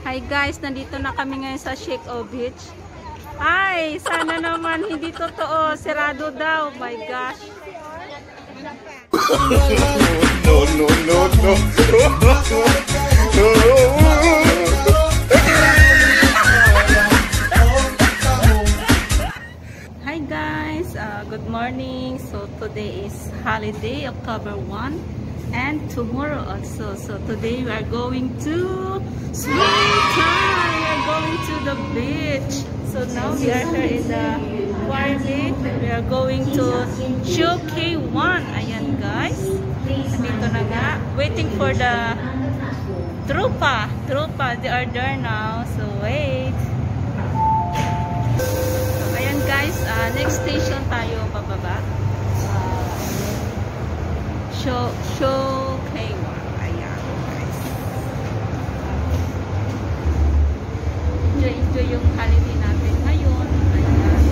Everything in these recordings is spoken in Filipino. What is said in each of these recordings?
Hi guys, nandito na kami ngayon sa Shek-O Beach. Ay, sana naman hindi totoo. Sirado daw. Oh my gosh. No, no, no, no. Hi guys, good morning. So today is holiday, October 1. And tomorrow also. So today we are going to swim time. We are going to the beach. So now we are here in the Quarry. We are going to Shek-O. Ayan guys. Nandito na nga. Waiting for the Trupa. They are there now. So wait. So ayan guys. Next station tayo pababa. Shek-O. Ayan guys. Enjoy yung holiday natin ngayon. Ayan.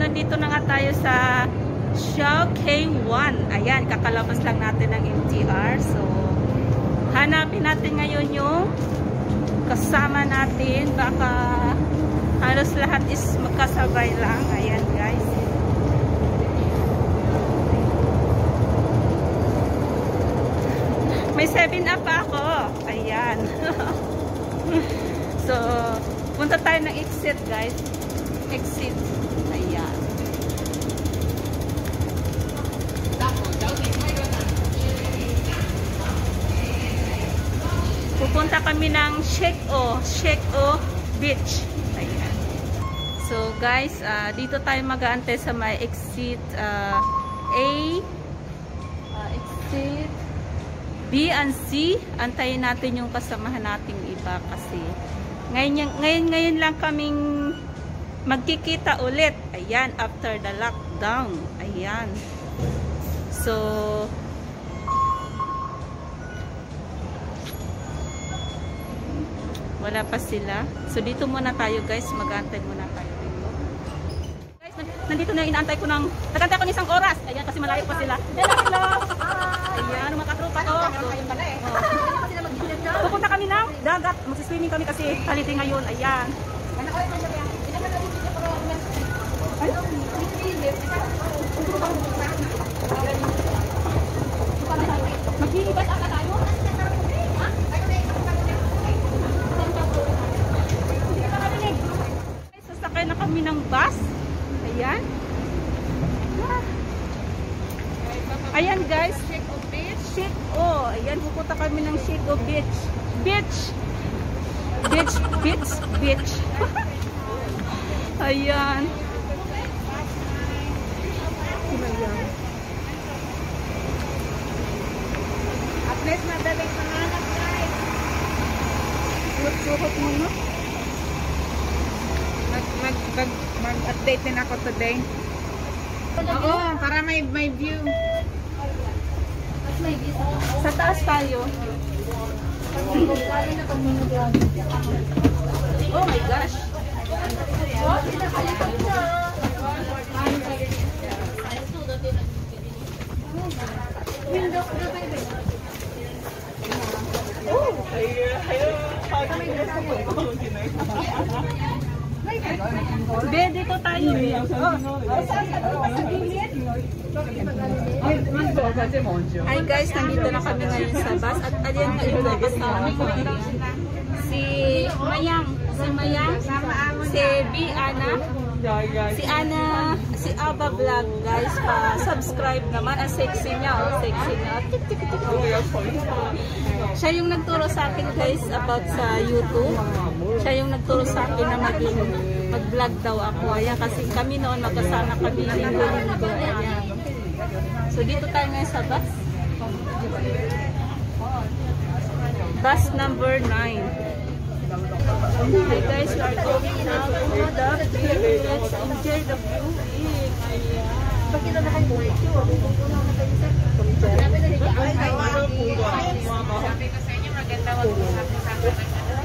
Nandito na nga tayo sa Shek-O. Ayan, kakalabas lang natin ng MTR. So, hanapin natin ngayon yung kasama natin. Baka halos lahat is magkasabay lang. Ayan, guys. May 7-up pa ako. Ayan. So, punta tayo ng exit, guys. Exit. Ayan. Pupunta kami ng Shek-O Beach. Ayan. So guys, dito tayo mag-aantay sa may exit exit B and C. Antayin natin yung kasamahan nating iba kasi ngayon lang kaming magkikita ulit. Ayan, after the lockdown. Ayan. So, wala pa sila. So, dito muna tayo guys. Mag-aantay muna tayo dito. Guys, nandito na inaantay ko ng nagantay ko ng isang oras. Ayan, kasi malayo pa sila. Hello! Ayan, mga katropa ko. Pupunta kami ng dagat. Magsiswimming kami kasi holiday ngayon. Ayan. Maglilibat ata tayo? Sasakay na kami ng bus. Ayan. Ayan guys. Shek-O Beach. Shek-O. Ayan, pupunta kami ng Shek-O Beach. Beach. Ayan. Ayan. At least madaling panganak guys. Suhot muna. Mag-update din ako today. Oo, para may view. Sa taas tayo. Oh my gosh. Be, dito tayo. Hi guys, nandito na kami ngayon sa bus. At ayan nga yung kasama ko. Si Mayang, si Ana, si Aba Vlog guys, pa-subscribe naman. Ang sexy niya, sexy niya. Siya yung nagturo sa akin guys about sa YouTube. Siya yung nagturo sa akin na mag-vlog daw ako. Ayan, kasi kami noon magkasama kami linggo-linggo. Ayan. So dito tayo ngayon sa bus. Bus number 9. Hi guys, we are going now to the beach. Let's enjoy the view. Ayan. Sabi ko sa inyo, maganda mag-usap-usap na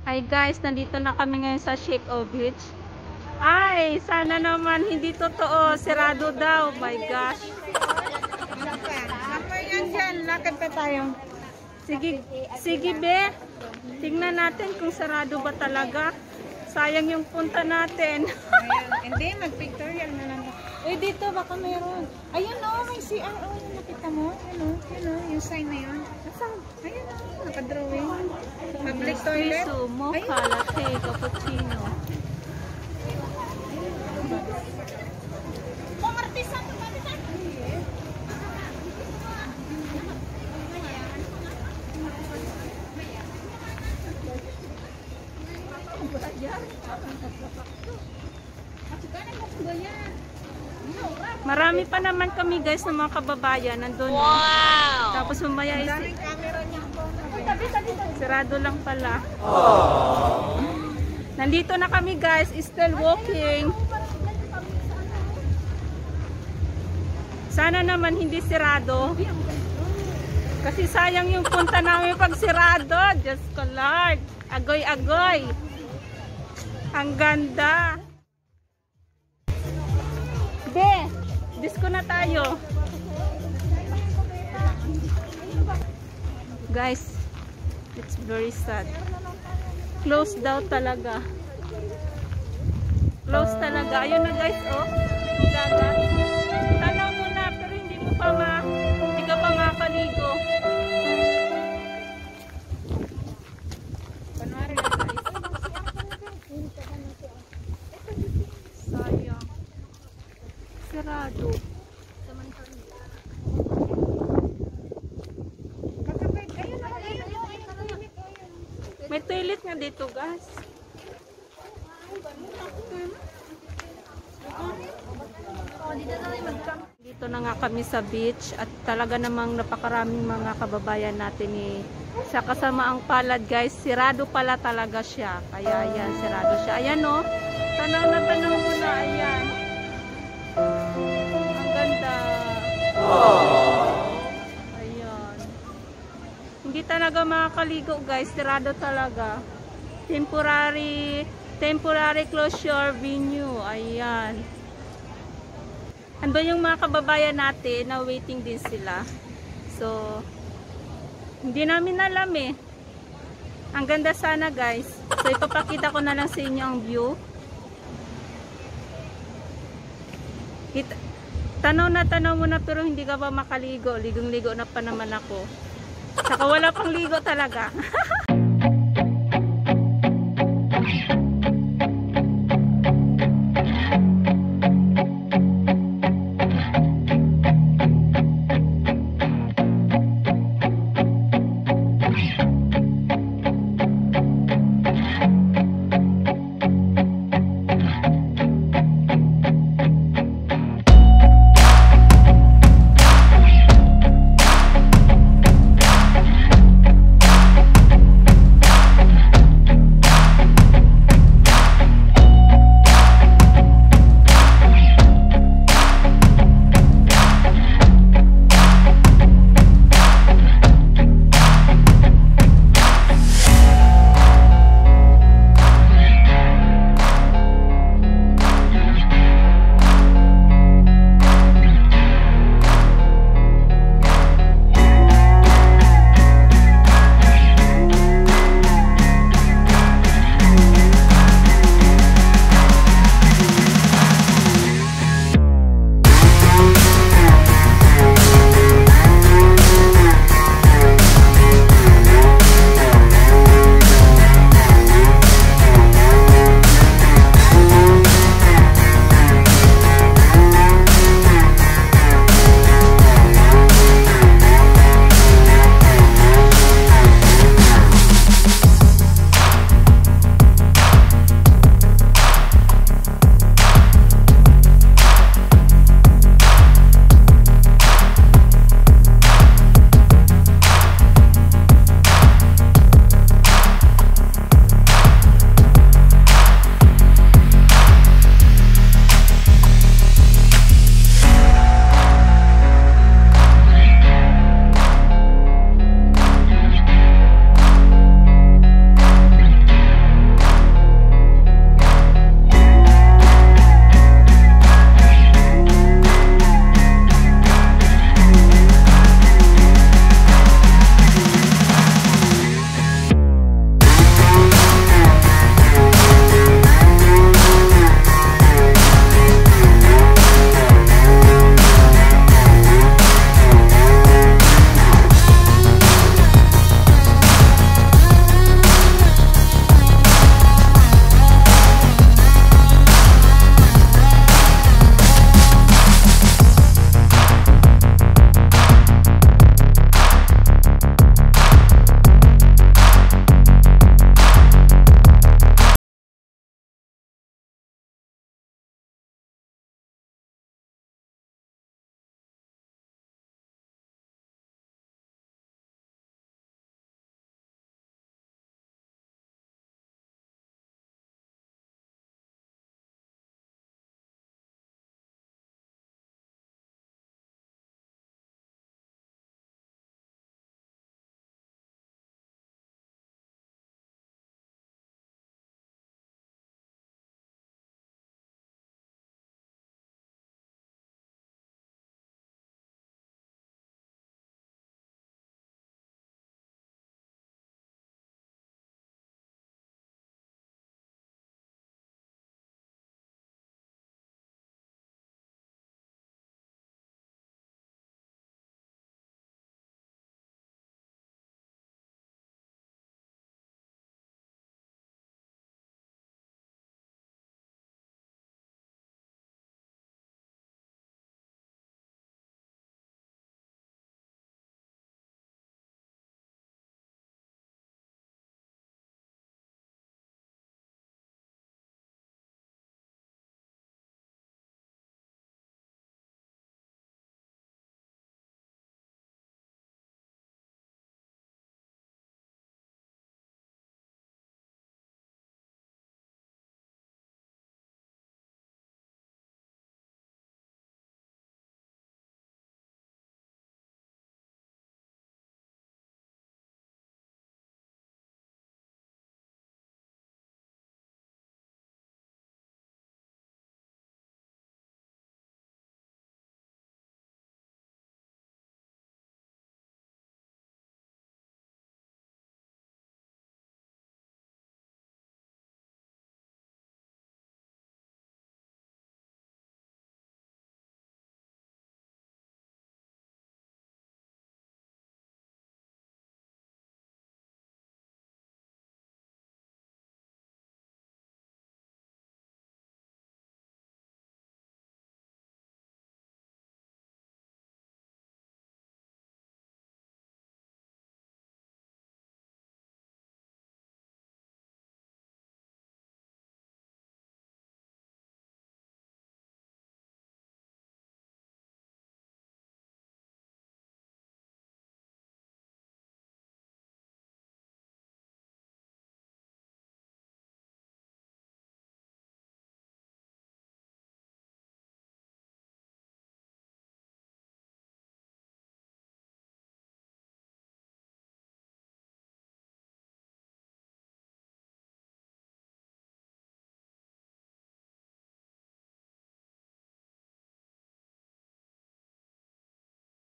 Hi guys, nandito na kami ngayon sa Sheko Beach. Ay, sana naman hindi totoo. Sirado daw. My gosh. Sampai yan dyan, lakad pa tayo. Sige be. Tingnan natin kung sarado ba talaga. Sayang yung punta natin. Ayun. Hindi, mag-pictorial na lang. Eh, dito baka mayroon. Ayun o, may CR. Oh, yung nakita mo. Yun o, yung sign na yun. Nasaan? Ayun o, nakadrawing. Public toilet. Espresso, mocha, latte, cappuccino. Marami pa naman kami guys ng mga kababayan nandun. Wow! Tapos mamaya Daming camera niya po. sarado lang pala. Nandito na kami guys, still walking. Sana naman hindi sirado. Kasi sayang yung punta namin pag sirado. Diyos ko Lord. Agoy-agoy. Ang ganda. Be, disco na tayo. Guys, it's very sad. Close daw talaga. Close talaga. Ayun na guys, oh. Dagat. Tanaw mo na, pero hindi ka pa makaligo. Sayang. Sarado. May toilet nga dito, guys. Dito na nga kami sa beach at talaga namang napakaraming mga kababayan natin sa kasamaang palad, guys. Sirado pala talaga siya. Kaya ayan, sirado siya. Ayan, no? Tanaw na tanaw mo na. Ayan. Ang ganda. Ayan. Hindi talaga makakaligo, guys. Sirado talaga. Temporary closure venue. Ayan. Andun yung mga kababayan natin na waiting din sila. So, hindi namin alam eh. Ang ganda sana, guys. So, ipapakita ko na lang sa inyo ang view. Tanaw mo na pero hindi ka pa makaligo. Ligong-ligo na pa naman ako. Saka wala pang ligo talaga.